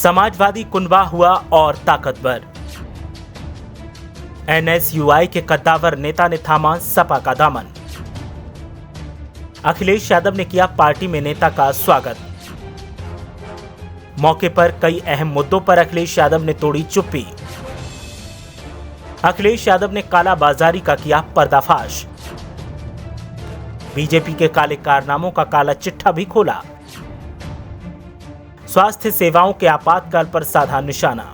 समाजवादी कुनबा हुआ और ताकतवर। एनएसयूआई के कद्दावर नेता ने थामा सपा का दामन। अखिलेश यादव ने किया पार्टी में नेता का स्वागत। मौके पर कई अहम मुद्दों पर अखिलेश यादव ने तोड़ी चुप्पी। अखिलेश यादव ने कालाबाजारी का किया पर्दाफाश। बीजेपी के काले कारनामों का काला चिट्ठा भी खोला। स्वास्थ्य सेवाओं के आपातकाल पर साधा निशाना।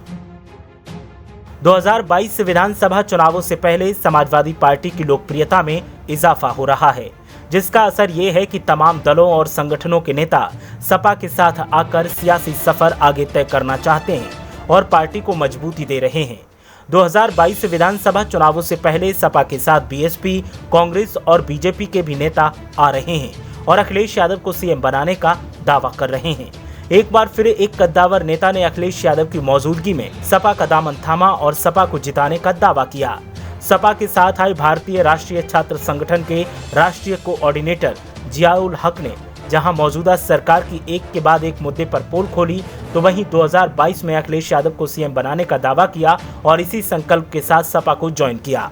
2022 विधानसभा चुनावों से पहले समाजवादी पार्टी की लोकप्रियता में इजाफा हो रहा है, जिसका असर ये है कि तमाम दलों और संगठनों के नेता सपा के साथ आकर सियासी सफर आगे तय करना चाहते हैं और पार्टी को मजबूती दे रहे हैं। 2022 विधानसभा चुनावों से पहले सपा के साथ बीएसपी, कांग्रेस और बीजेपी के भी नेता आ रहे हैं और अखिलेश यादव को सीएम बनाने का दावा कर रहे हैं। एक बार फिर एक कद्दावर नेता ने अखिलेश यादव की मौजूदगी में सपा का दामन थामा और सपा को जिताने का दावा किया। सपा के साथ आए भारतीय राष्ट्रीय छात्र संगठन के राष्ट्रीय कोऑर्डिनेटर जियाउल हक ने जहां मौजूदा सरकार की एक के बाद एक मुद्दे पर पोल खोली, तो वहीं 2022 में अखिलेश यादव को सीएम बनाने का दावा किया और इसी संकल्प के साथ सपा को ज्वाइन किया।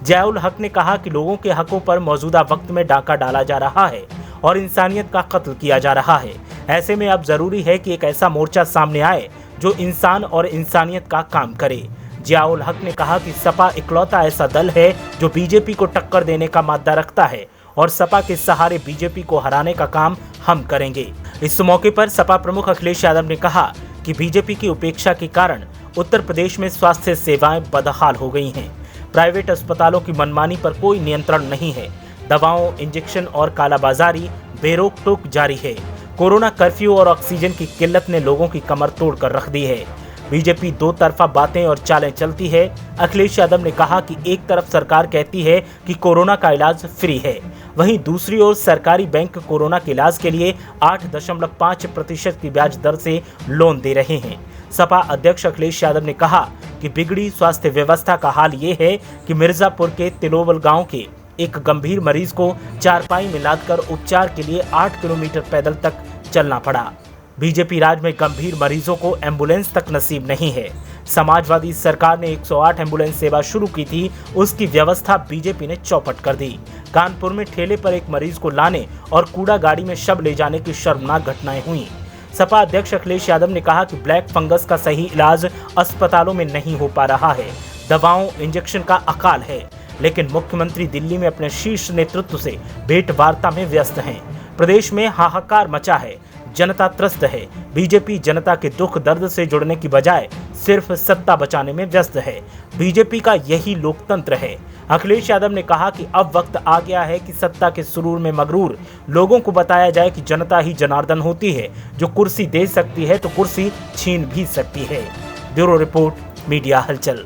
जियाउल हक ने कहा कि लोगों के हकों पर मौजूदा वक्त में डाका डाला जा रहा है और इंसानियत का कत्ल किया जा रहा है। ऐसे में अब जरूरी है कि एक ऐसा मोर्चा सामने आए जो इंसान और इंसानियत का काम करे। जियाउल हक ने कहा कि सपा इकलौता ऐसा दल है जो बीजेपी को टक्कर देने का मादा रखता है और सपा के सहारे बीजेपी को हराने का काम हम करेंगे। इस मौके पर सपा प्रमुख अखिलेश यादव ने कहा कि बीजेपी की उपेक्षा के कारण उत्तर प्रदेश में स्वास्थ्य सेवाएं बदहाल हो गई हैं। प्राइवेट अस्पतालों की मनमानी पर कोई नियंत्रण नहीं है। दवाओं, इंजेक्शन और कालाबाजारी बेरोक टोक जारी है। कोरोना कर्फ्यू और ऑक्सीजन की किल्लत ने लोगों की कमर तोड़ कर रख दी है। बीजेपी दो तरफा बातें और चालें चलती है। अखिलेश यादव ने कहा कि एक तरफ सरकार कहती है कि कोरोना का इलाज फ्री है, वहीं दूसरी ओर सरकारी बैंक कोरोना के इलाज के लिए 8.5% की ब्याज दर से लोन दे रहे हैं। सपा अध्यक्ष अखिलेश यादव ने कहा कि बिगड़ी स्वास्थ्य व्यवस्था का हाल ये है कि मिर्जापुर के तिलोवल गांव के एक गंभीर मरीज को चारपाई में लादकर उपचार के लिए 8 किलोमीटर पैदल तक चलना पड़ा। बीजेपी राज में गंभीर मरीजों को एम्बुलेंस तक नसीब नहीं है। समाजवादी सरकार ने 108 एम्बुलेंस सेवा शुरू की थी, उसकी व्यवस्था बीजेपी ने चौपट कर दी। कानपुर में ठेले पर एक मरीज को लाने और कूड़ा गाड़ी में शव ले जाने की शर्मनाक घटनाएं हुई। सपा अध्यक्ष अखिलेश यादव ने कहा कि ब्लैक फंगस का सही इलाज अस्पतालों में नहीं हो पा रहा है। दवाओं, इंजेक्शन का अकाल है, लेकिन मुख्यमंत्री दिल्ली में अपने शीर्ष नेतृत्व से भेंट वार्ता में व्यस्त हैं। प्रदेश में हाहाकार मचा है, जनता त्रस्त है। बीजेपी जनता के दुख दर्द से जुड़ने की बजाय सिर्फ सत्ता बचाने में व्यस्त है। बीजेपी का यही लोकतंत्र है। अखिलेश यादव ने कहा कि अब वक्त आ गया है कि सत्ता के सुरूर में मगरूर लोगों को बताया जाए कि जनता ही जनार्दन होती है, जो कुर्सी दे सकती है तो कुर्सी छीन भी सकती है। ब्यूरो रिपोर्ट, मीडिया हलचल।